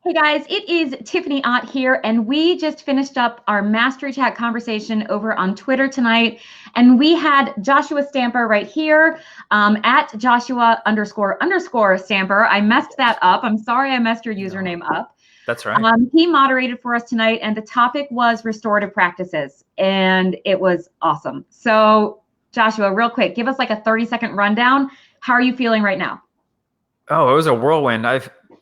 Hey guys, it is Tiffany Ott here, and we just finished up our Mastery Chat conversation over on Twitter tonight, and we had Joshua Stamper right here at Joshua__Stamper. I messed that up. I'm sorry I messed your username up. That's right. He moderated for us tonight, and the topic was restorative practices, and it was awesome. So, Joshua, real quick, give us like a 30-second rundown. How are you feeling right now? Oh, it was a whirlwind.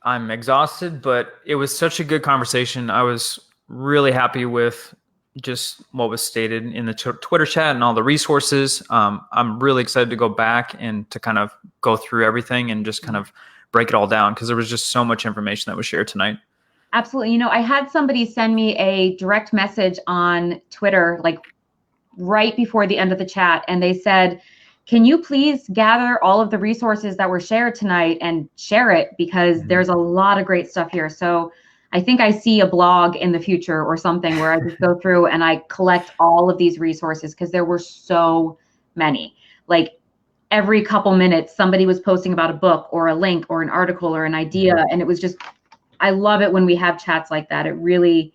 I'm exhausted, but it was such a good conversation. I was really happy with just what was stated in the Twitter chat and all the resources. I'm really excited to go back and to kind of go through everything and just kind of break it all down because there was just so much information that was shared tonight. Absolutely. You know, I had somebody send me a direct message on Twitter, like right before the end of the chat, and they said, can you please gather all of the resources that were shared tonight and share it, because there's a lot of great stuff here. So I think I see a blog in the future or something where I just go through and I collect all of these resources, because there were so many. Like every couple minutes, somebody was posting about a book or a link or an article or an idea. And it was just, I love it when we have chats like that. It really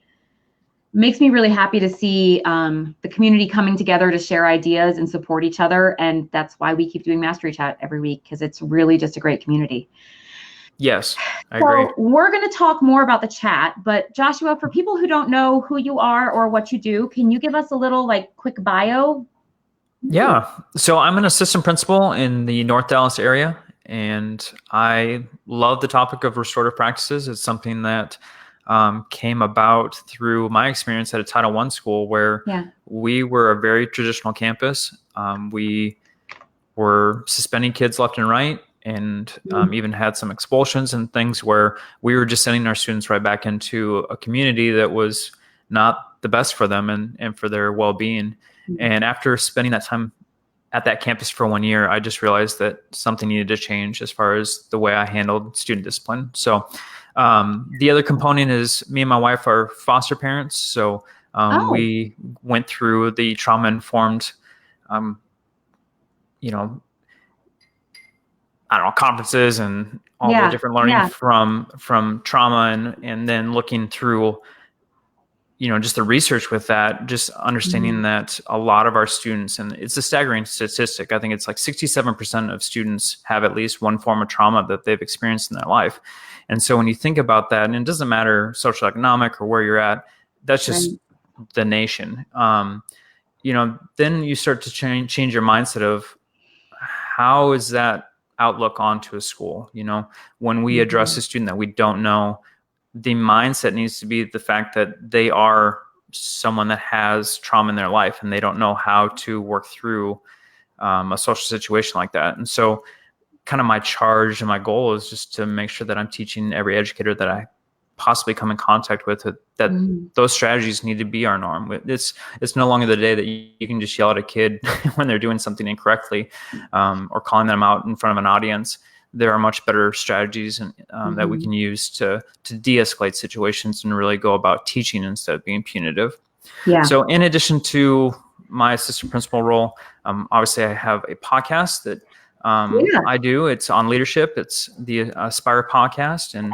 makes me really happy to see the community coming together to share ideas and support each other. And that's why we keep doing Mastery Chat every week, because it's really just a great community. Yes, I agree. So we're going to talk more about the chat, but Joshua, for people who don't know who you are or what you do, can you give us a little like quick bio? Yeah. So I'm an assistant principal in the North Dallas area, and I love the topic of restorative practices. It's something that came about through my experience at a Title I school where we were a very traditional campus. We were suspending kids left and right, and even had some expulsions and things where we were just sending our students right back into a community that was not the best for them and for their well-being. And after spending that time at that campus for 1 year, I just realized that something needed to change as far as the way I handled student discipline. So the other component is me and my wife are foster parents. So we went through the trauma-informed, conferences and all the different learning from trauma and then looking through, just the research with that, just understanding that a lot of our students, and it's a staggering statistic, I think it's like 67% of students have at least one form of trauma that they've experienced in their life. And so when you think about that, and it doesn't matter social economic or where you're at, that's just the nation. Then you start to change your mindset of how is that outlook onto a school? When we address a student that we don't know, the mindset needs to be the fact that they are someone that has trauma in their life and they don't know how to work through a social situation like that. And so kind of my charge and my goal is just to make sure that I'm teaching every educator that I possibly come in contact with that those strategies need to be our norm. It's no longer the day that you can just yell at a kid when they're doing something incorrectly or calling them out in front of an audience. There are much better strategies that we can use to de-escalate situations and really go about teaching instead of being punitive. Yeah. So in addition to my assistant principal role, obviously I have a podcast that I do. It's on leadership. It's the Aspire podcast. And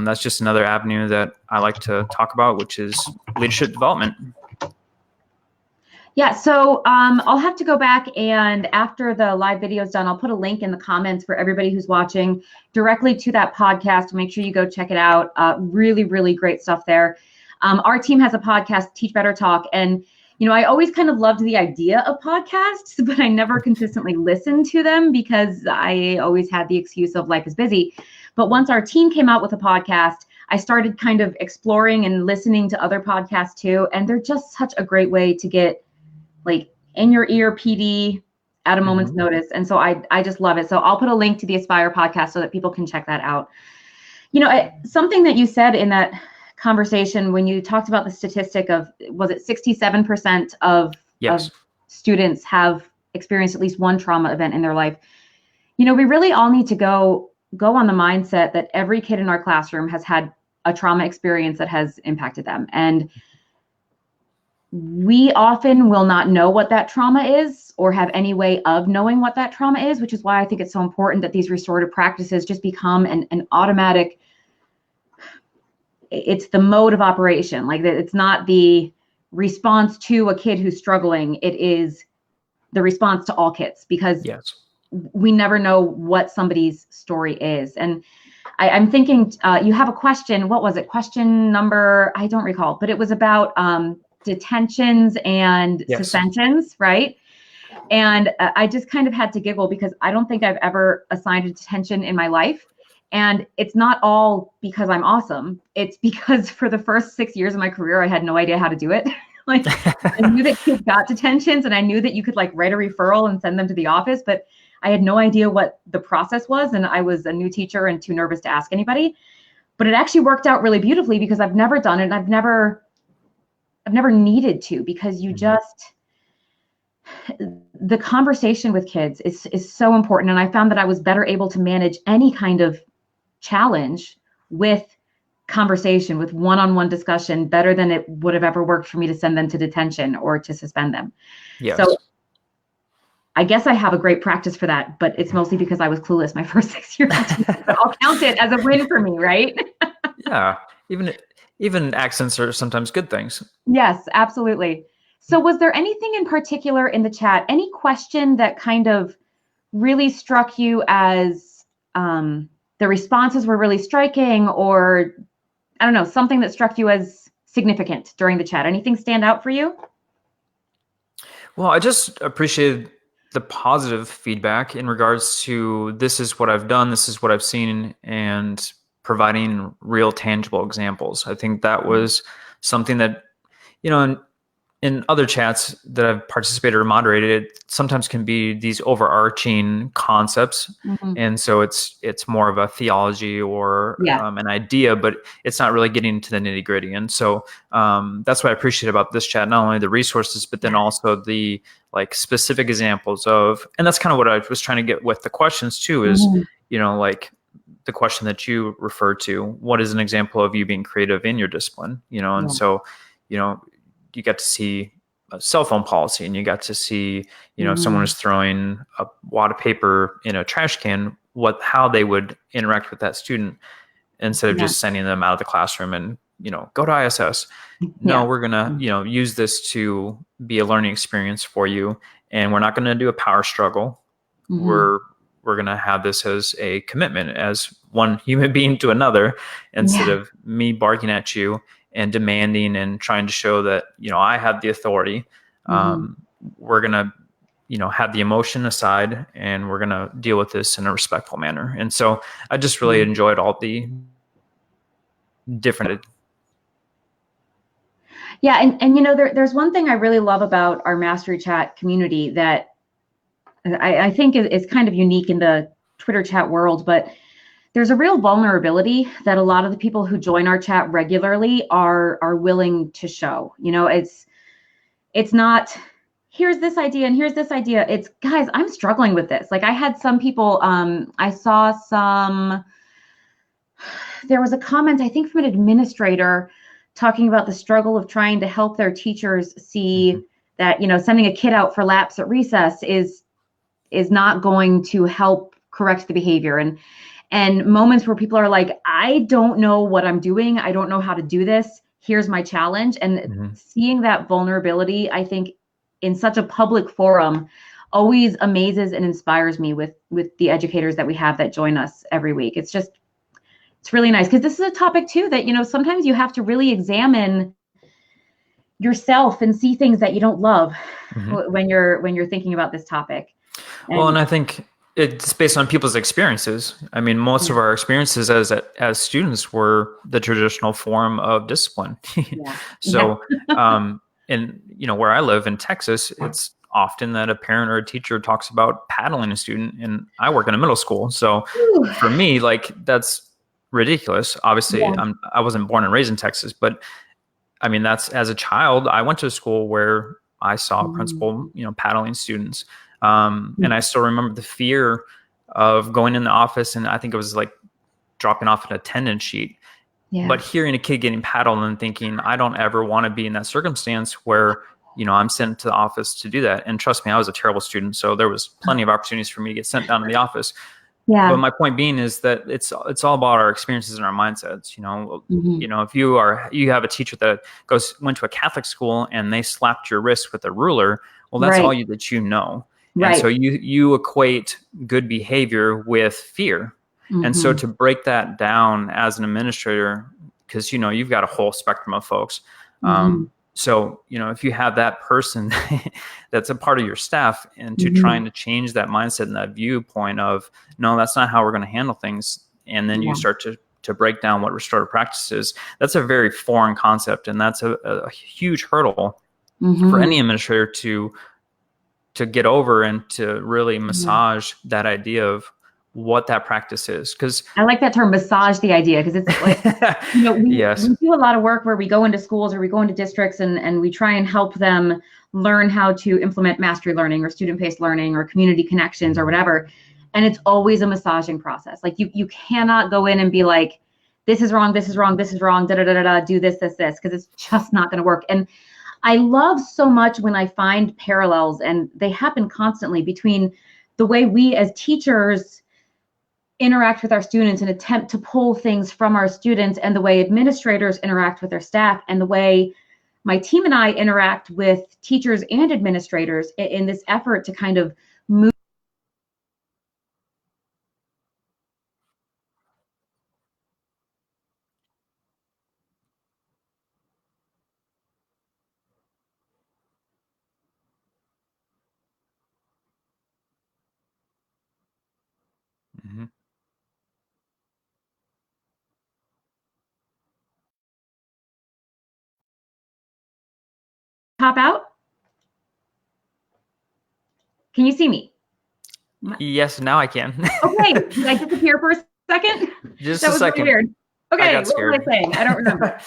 that's just another avenue that I like to talk about, which is leadership development. Yeah, so I'll have to go back, and after the live video is done, I'll put a link in the comments for everybody who's watching directly to that podcast. Make sure you go check it out. Really, really great stuff there. Our team has a podcast, Teach Better Talk, and I always kind of loved the idea of podcasts, but I never consistently listened to them because I always had the excuse of life is busy. But once our team came out with a podcast, I started kind of exploring and listening to other podcasts too, and they're just such a great way to get like in your ear PD at a moment's notice. And so I just love it. So I'll put a link to the Aspire podcast so that people can check that out. Something that you said in that conversation when you talked about the statistic of, was it 67% of students have experienced at least one trauma event in their life? We really all need to go on the mindset that every kid in our classroom has had a trauma experience that has impacted them. And we often will not know what that trauma is or have any way of knowing what that trauma is, which is why I think it's so important that these restorative practices just become an automatic it's the mode of operation. Like it's not the response to a kid who's struggling. It is the response to all kids, because we never know what somebody's story is. And I'm thinking you have a question. What was it? Question number, I don't recall, but it was about detentions and suspensions, right? And I just kind of had to giggle because I don't think I've ever assigned a detention in my life. And it's not all because I'm awesome. It's because for the first 6 years of my career, I had no idea how to do it. Like I knew that kids got detentions and I knew that you could like write a referral and send them to the office, but I had no idea what the process was. And I was a new teacher and too nervous to ask anybody, but it actually worked out really beautifully because I've never done it. And I've never needed to, because you just, the conversation with kids is so important. And I found that I was better able to manage any kind of challenge with conversation, with one-on-one discussion, better than it would have ever worked for me to send them to detention or to suspend them. Yes. So I guess I have a great practice for that, but it's mostly because I was clueless my first 6 years. But I'll count it as a win for me, right? Yeah. Even accents are sometimes good things. Yes, absolutely. So was there anything in particular in the chat, any question that kind of really struck you as the responses were really striking, or I don't know, something that struck you as significant during the chat? Anything stand out for you? Well, I just appreciated the positive feedback in regards to this is what I've done, this is what I've seen, and providing real tangible examples. I think that was something that, in other chats that I've participated or moderated, it sometimes can be these overarching concepts. And so it's more of a theology or an idea, but it's not really getting into the nitty gritty. And so that's what I appreciate about this chat, not only the resources, but then also the like specific examples of, and that's kind of what I was trying to get with the questions too, is, like the question that you referred to, what is an example of you being creative in your discipline, and so, you got to see a cell phone policy, and you got to see, if someone was throwing a wad of paper in a trash can, how they would interact with that student instead of just sending them out of the classroom and, go to ISS. No, we're going to, use this to be a learning experience for you. And we're not going to do a power struggle. We're going to have this as a commitment as one human being to another, instead of me barking at you and demanding and trying to show that, I have the authority. We're going to, have the emotion aside, and we're going to deal with this in a respectful manner. And so I just really enjoyed all the different. Yeah. And there's one thing I really love about our Mastery Chat community that I think is kind of unique in the Twitter chat world, but there's a real vulnerability that a lot of the people who join our chat regularly are willing to show. It's not, here's this idea and here's this idea. It's, guys, I'm struggling with this. Like I had some people, I saw there was a comment, I think from an administrator, talking about the struggle of trying to help their teachers see that, sending a kid out for laps at recess is not going to help correct the behavior. And moments where people are like, I don't know what I'm doing. I don't know how to do this. Here's my challenge. And seeing that vulnerability, I think in such a public forum, always amazes and inspires me with the educators that we have that join us every week. It's really nice, because this is a topic too that, sometimes you have to really examine yourself and see things that you don't love when you're thinking about this topic. And I think it's based on people's experiences. I mean, most of our experiences as students were the traditional form of discipline. So, and where I live in Texas, it's often that a parent or a teacher talks about paddling a student, and I work in a middle school. So for me, like, that's ridiculous. Obviously, I wasn't born and raised in Texas, but I mean, that's, as a child, I went to a school where I saw a principal, paddling students. And I still remember the fear of going in the office, and I think it was like dropping off an attendance sheet. But hearing a kid getting paddled and thinking, I don't ever want to be in that circumstance where, I'm sent to the office to do that. And trust me, I was a terrible student. So there was plenty of opportunities for me to get sent down to the office. Yeah. But my point being is that it's all about our experiences and our mindsets. You know, if you have a teacher that went to a Catholic school and they slapped your wrist with a ruler, well, that's all that you know. Right. And so you equate good behavior with fear. And so to break that down as an administrator, because, you know, you've got a whole spectrum of folks. So, you know, if you have that person that's a part of your staff, and to trying to change that mindset and that viewpoint of, no, that's not how we're going to handle things. And then you start to break down what restorative practice is. That's a very foreign concept. And that's a huge hurdle for any administrator to get over, and to really massage that idea of what that practice is. Because I like that term, massage the idea, because it's like, you know, we do a lot of work where we go into schools or we go into districts and we try and help them learn how to implement mastery learning or student-based learning or community connections or whatever. And it's always a massaging process. Like you cannot go in and be like, this is wrong, this is wrong, this is wrong, do this, because it's just not going to work. And I love so much when I find parallels, and they happen constantly, between the way we as teachers interact with our students and attempt to pull things from our students, and the way administrators interact with their staff, and the way my team and I interact with teachers and administrators in this effort to kind of move. Pop out? Can you see me? Yes, now I can. Okay, did I disappear for a second? Just a second. Really weird. Okay, what was I saying? I don't remember.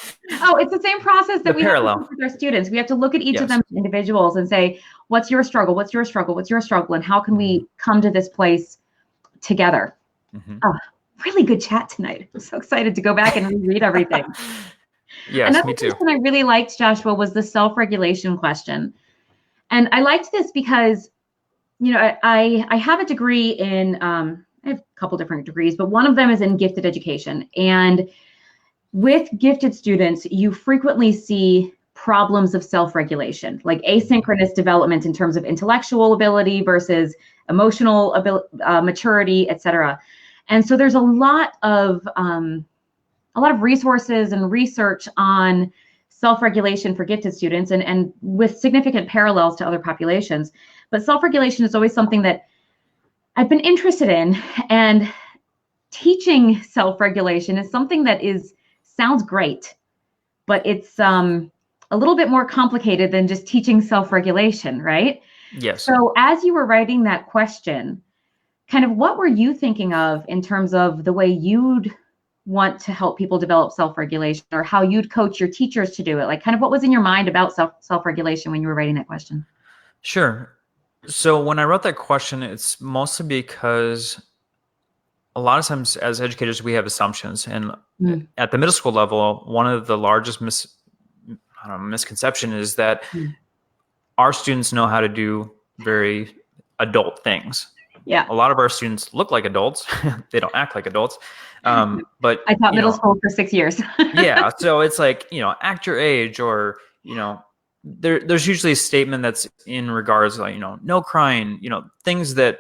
Oh, it's the same process that we have to do with our students. We have to look at each of them as individuals and say, what's your struggle? What's your struggle? What's your struggle? And how can we come to this place together? Oh, really good chat tonight. I'm so excited to go back and reread everything. Yes, another me too. question I really liked, Joshua, was the self-regulation question. And I liked this because, you know, I have a degree in, I have a couple different degrees, but one of them is in gifted education. And with gifted students, you frequently see problems of self-regulation, like asynchronous development in terms of intellectual ability versus emotional maturity, et cetera. And so there's a lot of resources and research on self-regulation for gifted students, and with significant parallels to other populations. But self-regulation is always something that I've been interested in, and teaching self-regulation is something that sounds great, but it's a little bit more complicated than just teaching self-regulation, right? Yes. So as you were writing that question, kind of what were you thinking of in terms of the way you'd want to help people develop self-regulation, or how you'd coach your teachers to do it? Like, kind of what was in your mind about self-regulation when you were writing that question? Sure. So when I wrote that question, it's mostly because a lot of times as educators, we have assumptions. And at the middle school level, one of the largest misconception is that our students know how to do very adult things. Yeah. A lot of our students look like adults. They don't act like adults. But I taught middle school for 6 years. Yeah. So it's like, you know, act your age, or, you know, there's usually a statement that's in regards to, like, you know, no crying, you know, things that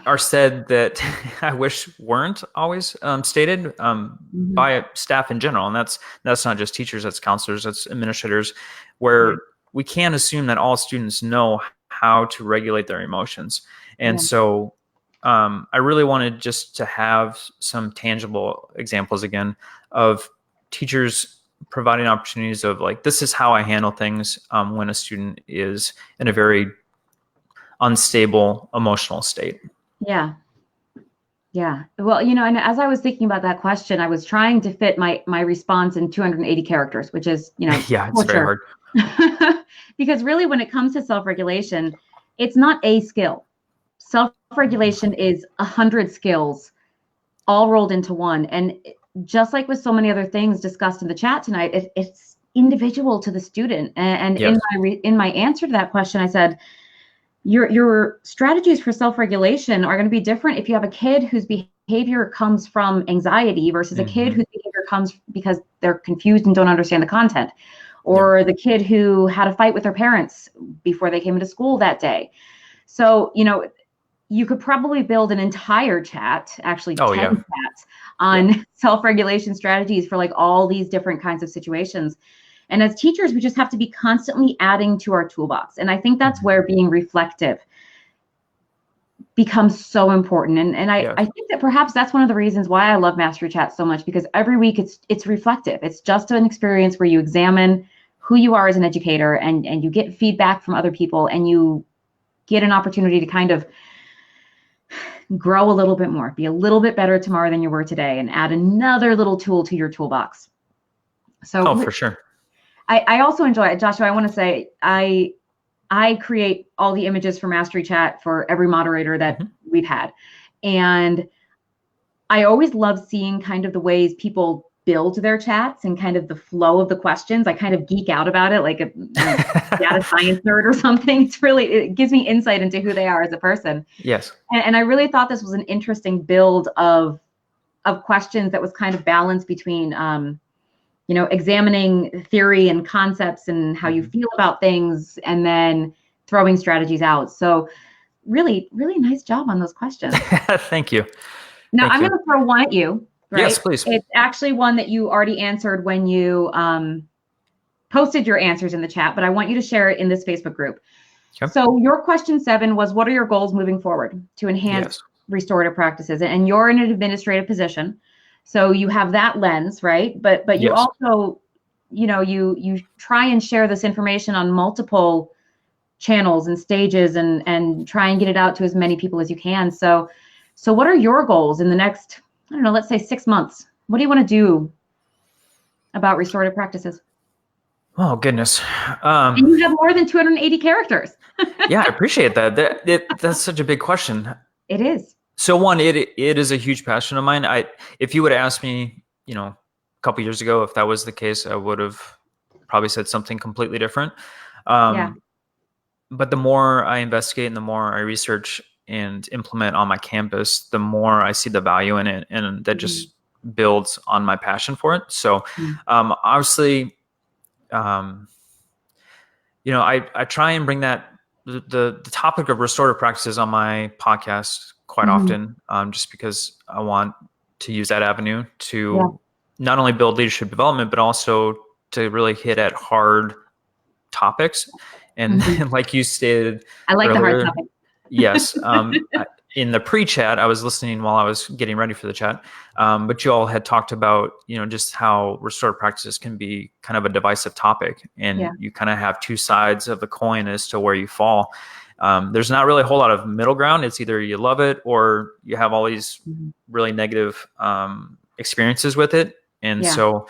are said that I wish weren't always stated by staff in general. And that's not just teachers, that's counselors, that's administrators, where we can't assume that all students know how to regulate their emotions. And so I really wanted just to have some tangible examples again of teachers providing opportunities of, like, this is how I handle things when a student is in a very unstable emotional state. Yeah. Yeah. Well, you know, and as I was thinking about that question, I was trying to fit my response in 280 characters, which is, you know, it's very hard. Because really, when it comes to self-regulation, it's not a skill. Self-regulation is 100 skills all rolled into one. And just like with so many other things discussed in the chat tonight, it's individual to the student. And in my answer to that question, I said, your strategies for self-regulation are going to be different if you have a kid whose behavior comes from anxiety versus a kid whose behavior comes because they're confused and don't understand the content, or the kid who had a fight with their parents before they came into school that day. So, you could probably build an entire chat, actually 10 chats on self-regulation strategies for like all these different kinds of situations. And as teachers, we just have to be constantly adding to our toolbox. And I think that's where being reflective becomes so important. And I think that perhaps that's one of the reasons why I love Mastery Chat so much, because every week it's reflective. It's just an experience where you examine who you are as an educator, and you get feedback from other people, and you get an opportunity to kind of grow a little bit more, be a little bit better tomorrow than you were today, and add another little tool to your toolbox. So for sure. I also enjoy it. Joshua, I want to say I create all the images for Mastery Chat for every moderator that we've had. And I always love seeing kind of the ways people build their chats and kind of the flow of the questions. I kind of geek out about it, like a data science nerd or something. It gives me insight into who they are as a person. Yes. And I really thought this was an interesting build of questions that was kind of balanced between, examining theory and concepts and how you feel about things, and then throwing strategies out. So really, really nice job on those questions. Thank you. Now I'm going to throw one at you. Right? Yes, please. It's actually one that you already answered when you posted your answers in the chat, but I want you to share it in this Facebook group. Okay. So your question 7 was, what are your goals moving forward to enhance restorative practices? And you're in an administrative position, so you have that lens, right? But you also, you try and share this information on multiple channels and stages, and try and get it out to as many people as you can. So what are your goals in the next, I don't know, let's say 6 months? What do you want to do about restorative practices? Oh, goodness. And you have more than 280 characters. Yeah, I appreciate that. That's such a big question. It is. So one, it is a huge passion of mine. If you would have asked me, a couple years ago, if that was the case, I would have probably said something completely different. But the more I investigate and the more I research and implement on my campus, the more I see the value in it, and that just builds on my passion for it. So obviously, I try and bring that the topic of restorative practices on my podcast quite often, just because I want to use that avenue to not only build leadership development, but also to really hit at hard topics. And like you stated, I like earlier, the hard topic. Yes. In the pre-chat, I was listening while I was getting ready for the chat, but you all had talked about, just how restorative practices can be kind of a divisive topic, and you kind of have two sides of the coin as to where you fall. There's not really a whole lot of middle ground. It's either you love it or you have all these really negative experiences with it. And so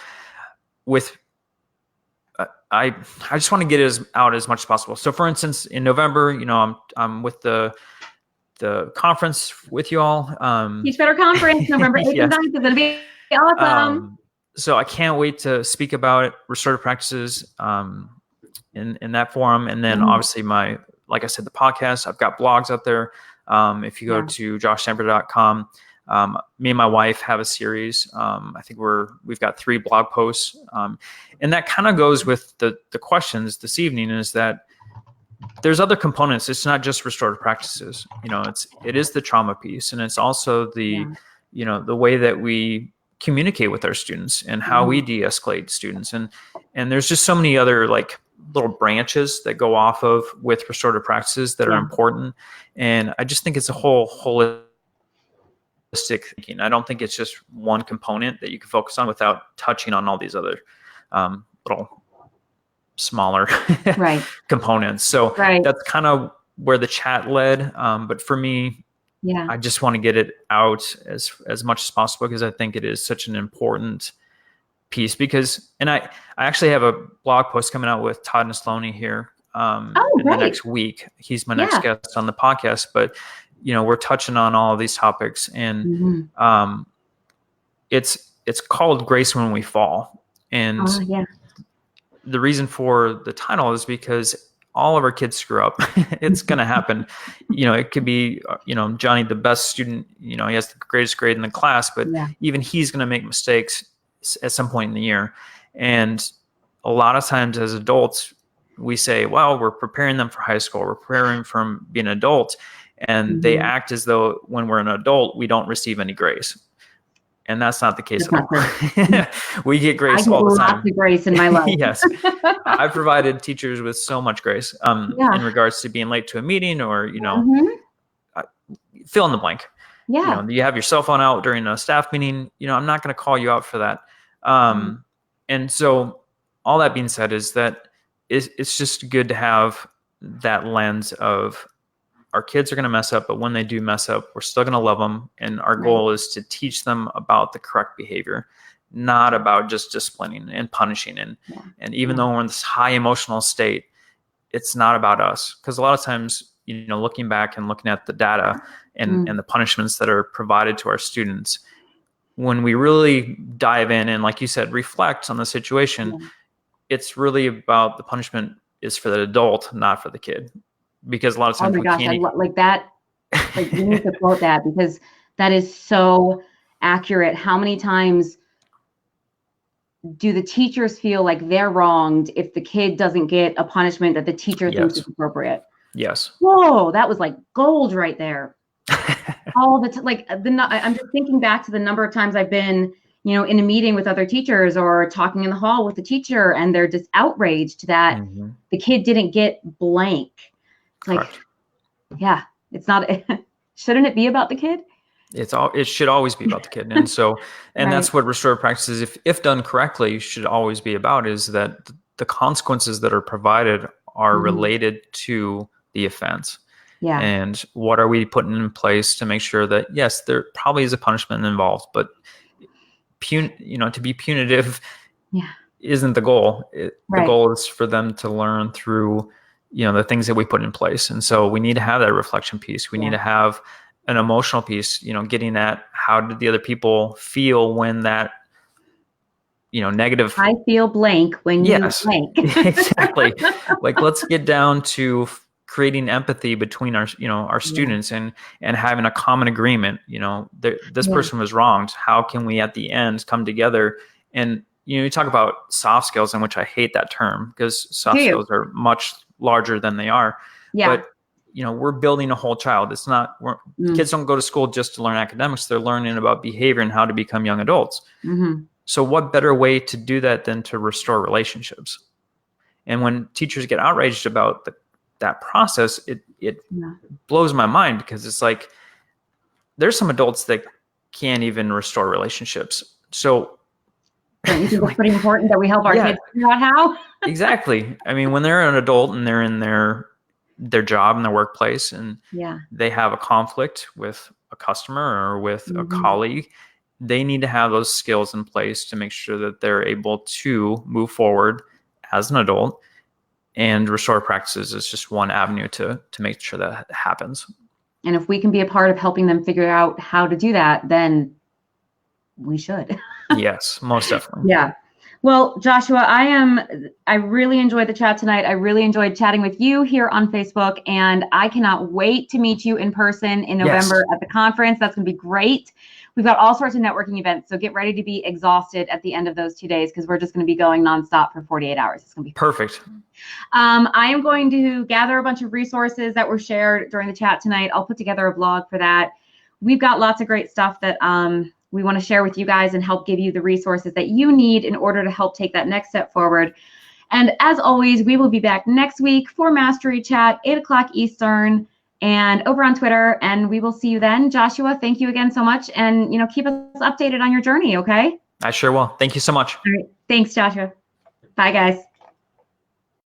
I just want to get it out as much as possible. So for instance, in November, I'm with the conference with you all. Teach Better Conference, November 8th and 9th is going to be awesome. So I can't wait to speak about restorative practices in that forum. And then obviously like I said, the podcast, I've got blogs out there. If you go to joshstamper.com, me and my wife have a series. I think we've got 3 blog posts. And that kind of goes with the questions this evening, is that there's other components. It's not just restorative practices. It is the trauma piece, and it's also the way that we communicate with our students and how we de-escalate students. And there's just so many other little branches that go off of with restorative practices that are important. And I just think it's a whole holistic thinking. I don't think it's just one component that you can focus on without touching on all these other little smaller components. So that's kind of where the chat led. But for me, I just want to get it out as much as possible, because I think it is such an important piece. And I actually have a blog post coming out with Todd Neslony here in the next week. He's my next guest on the podcast, but we're touching on all of these topics, and it's called Grace When We Fall. And the reason for the title is because all of our kids screw up. It's going to happen. It could be, Johnny, the best student, he has the greatest grade in the class, but even he's going to make mistakes at some point in the year. And a lot of times as adults, we say, well, we're preparing them for high school. We're preparing for being an adult. And they act as though when we're an adult, we don't receive any grace. And that's not the case at all. We get grace all the time. I get lots of grace in my life. Yes. I've provided teachers with so much grace in regards to being late to a meeting or, fill in the blank. Yeah. You have your cell phone out during a staff meeting. I'm not going to call you out for that. And so all that being said is that it's just good to have that lens of our kids are going to mess up, but when they do mess up, we're still going to love them. And our goal is to teach them about the correct behavior, not about just disciplining and punishing. And even though we're in this high emotional state, it's not about us. Because a lot of times, looking back and looking at the data and the punishments that are provided to our students, when we really dive in and, like you said, reflect on the situation, it's really about the punishment is for the adult, not for the kid. Because a lot of times we can't. Like that. Like you need to quote that because that is so accurate. How many times do the teachers feel like they're wronged if the kid doesn't get a punishment that the teacher thinks is appropriate? Yes. Whoa, that was like gold right there. All the I'm just thinking back to the number of times I've been, in a meeting with other teachers or talking in the hall with the teacher, and they're just outraged that the kid didn't get blank. Like, it's not. Shouldn't it be about the kid? It should always be about the kid, and so, and that's what restorative practices, if done correctly, should always be about. Is that the consequences that are provided are related to the offense. Yeah. And what are we putting in place to make sure that yes, there probably is a punishment involved, but to be punitive, isn't the goal. The goal is for them to learn through. The things that we put in place. And so we need to have that reflection piece. We need to have an emotional piece, getting at how did the other people feel when that, negative. I feel blank when you blank. Exactly. Like, let's get down to creating empathy between our, our students and having a common agreement. This person was wronged. How can we at the end come together? And, you talk about soft skills, in which I hate that term because soft skills are much larger than they are. But we're building a whole child. It's not kids don't go to school just to learn academics. They're learning about behavior and how to become young adults. So what better way to do that than to restore relationships? And when teachers get outraged about that process, it blows my mind because it's like there's some adults that can't even restore relationships. So don't you think it's pretty important that we help our kids figure out how? Exactly. I mean, when they're an adult and they're in their job in their workplace and they have a conflict with a customer or with a colleague, they need to have those skills in place to make sure that they're able to move forward as an adult. And restorative practices is just one avenue to make sure that happens. And if we can be a part of helping them figure out how to do that, then we should. Yes, most definitely. Yeah. Well, Joshua, I really enjoyed the chat tonight. I really enjoyed chatting with you here on Facebook, and I cannot wait to meet you in person in November at the conference. That's going to be great. We've got all sorts of networking events, so get ready to be exhausted at the end of those 2 days because we're just going to be going nonstop for 48 hours. It's going to be perfect. I am going to gather a bunch of resources that were shared during the chat tonight. I'll put together a blog for that. We've got lots of great stuff that we want to share with you guys and help give you the resources that you need in order to help take that next step forward. And as always, we will be back next week for Mastery Chat, 8 o'clock Eastern, and over on Twitter. And we will see you then. Joshua, thank you again so much. And, keep us updated on your journey, okay? I sure will. Thank you so much. All right. Thanks, Joshua. Bye, guys.